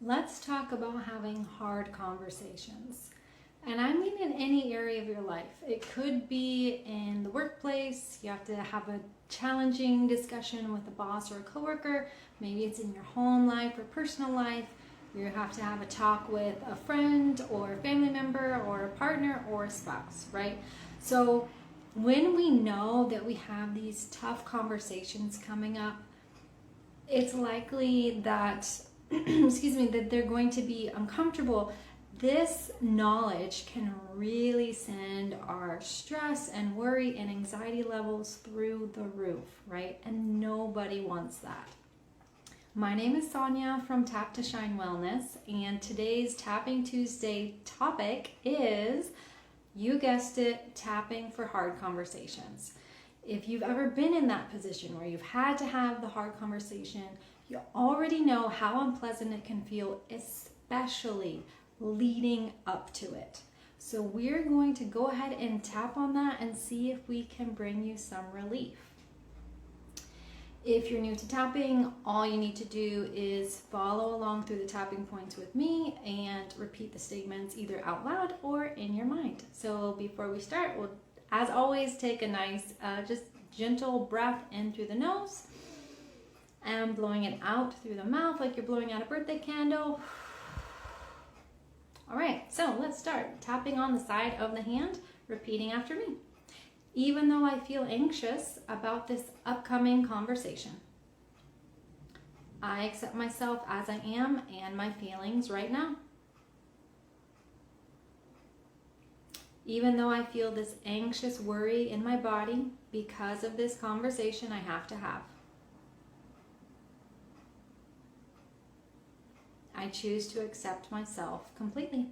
Let's talk about having hard conversations. And I mean in any area of your life. It could be in the workplace, you have to have a challenging discussion with a boss or a coworker. Maybe it's in your home life or personal life. You have to have a talk with a friend or a family member or a partner or a spouse, right? So when we know that we have these tough conversations coming up, it's likely that excuse me, that they're going to be uncomfortable. This knowledge can really send our stress and worry and anxiety levels through the roof, right? And nobody wants that. My name is Sonia from Tap to Shine Wellness, and today's Tapping Tuesday topic is, you guessed it, tapping for hard conversations. If you've ever been in that position where you've had to have the hard conversation, you already know how unpleasant it can feel, especially leading up to it. So we're going to go ahead and tap on that and see if we can bring you some relief. If you're new to tapping, all you need to do is follow along through the tapping points with me and repeat the statements either out loud or in your mind. So before we start, we'll, as always, take a nice, just gentle breath in through the nose and blowing it out through the mouth like you're blowing out a birthday candle. All right, so let's start. Tapping on the side of the hand, repeating after me. Even though I feel anxious about this upcoming conversation, I accept myself as I am and my feelings right now. Even though I feel this anxious worry in my body because of this conversation I have to have, I choose to accept myself completely.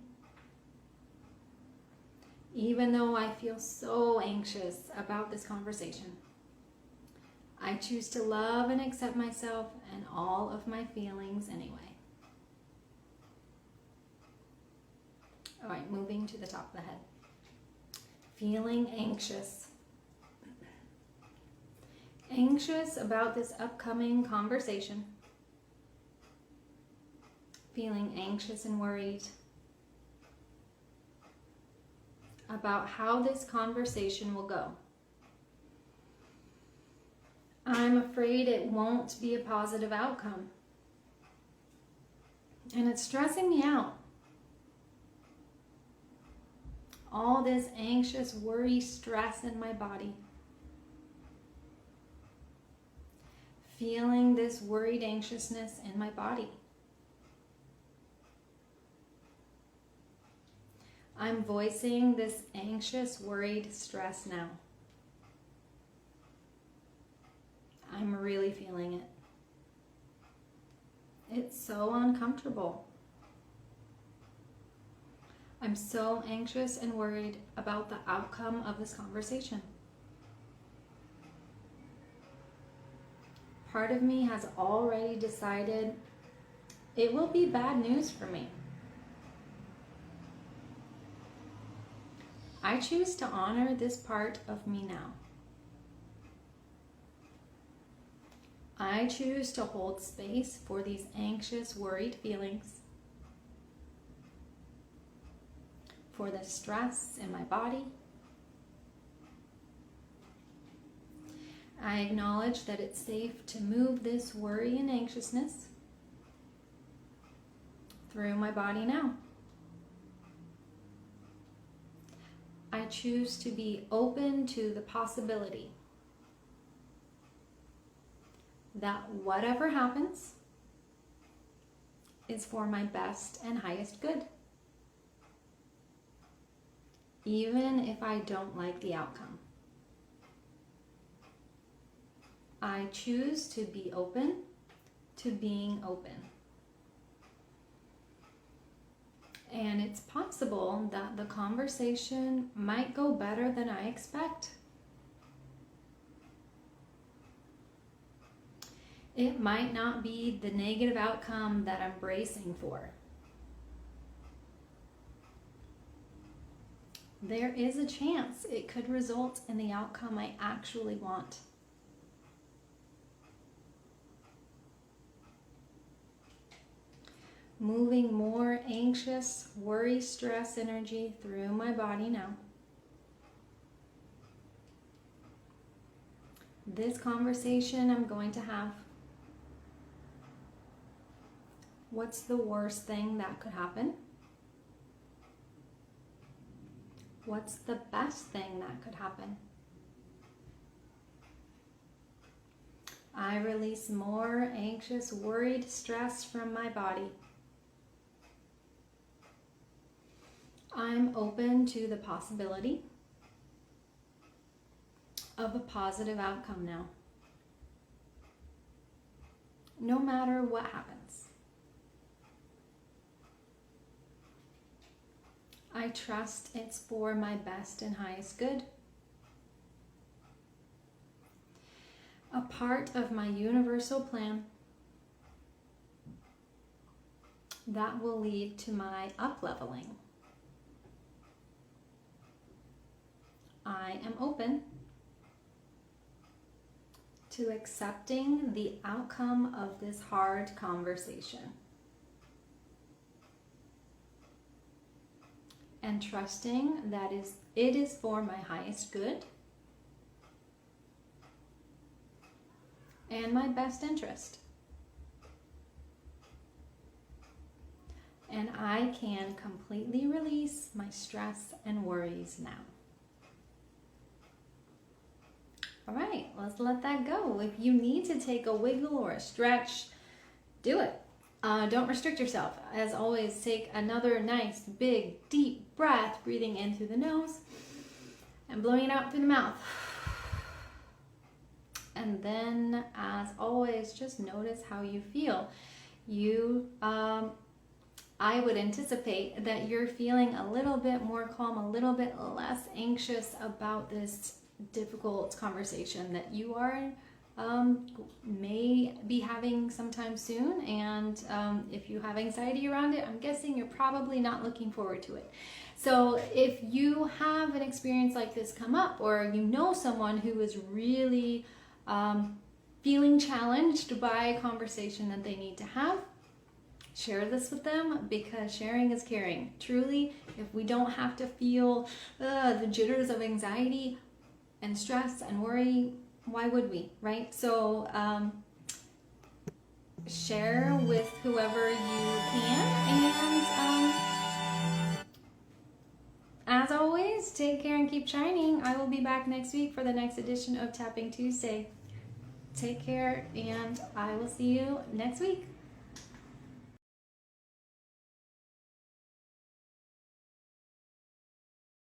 Even though I feel so anxious about this conversation, I choose to love and accept myself and all of my feelings anyway. All right, moving to the top of the head. Feeling anxious. Anxious about this upcoming conversation. Feeling anxious and worried about how this conversation will go. I'm afraid it won't be a positive outcome. And it's stressing me out. All this anxious worry, stress in my body. Feeling this worried anxiousness in my body. I'm voicing this anxious, worried stress now. I'm really feeling it. It's so uncomfortable. I'm so anxious and worried about the outcome of this conversation. Part of me has already decided it will be bad news for me. I choose to honor this part of me now. I choose to hold space for these anxious, worried feelings, for the stress in my body. I acknowledge that it's safe to move this worry and anxiousness through my body now. I choose to be open to the possibility that whatever happens is for my best and highest good, even if I don't like the outcome. I choose to be open to being open. And it's possible that the conversation might go better than I expect. It might not be the negative outcome that I'm bracing for. There is a chance it could result in the outcome I actually want. moving more anxious, worry, stress energy through my body now. This conversation I'm going to have. What's the worst thing that could happen? What's the best thing that could happen? I release more anxious, worried stress from my body. I'm open to the possibility of a positive outcome now. No matter what happens. I trust it's for my best and highest good. A part of my universal plan that will lead to my up-leveling. I am open to accepting the outcome of this hard conversation and trusting that it is for my highest good and my best interest. And I can completely release my stress and worries now. All right, let's let that go. If you need to take a wiggle or a stretch, do it. Don't restrict yourself. As always, take another nice, big, deep breath, breathing in through the nose and blowing it out through the mouth. And then, as always, just notice how you feel. I would anticipate that you're feeling a little bit more calm, a little bit less anxious about this difficult conversation that you are may be having sometime soon. And if you have anxiety around it, I'm guessing you're probably not looking forward to it. So if you have an experience like this come up, or you know someone who is really feeling challenged by a conversation that they need to have, share this with them, because sharing is caring. Truly, if we don't have to feel the jitters of anxiety and stress and worry, why would we, right? So share with whoever you can, and as always, take care and keep shining. I will be back next week for the next edition of Tapping Tuesday. Take care, and I will see you next week.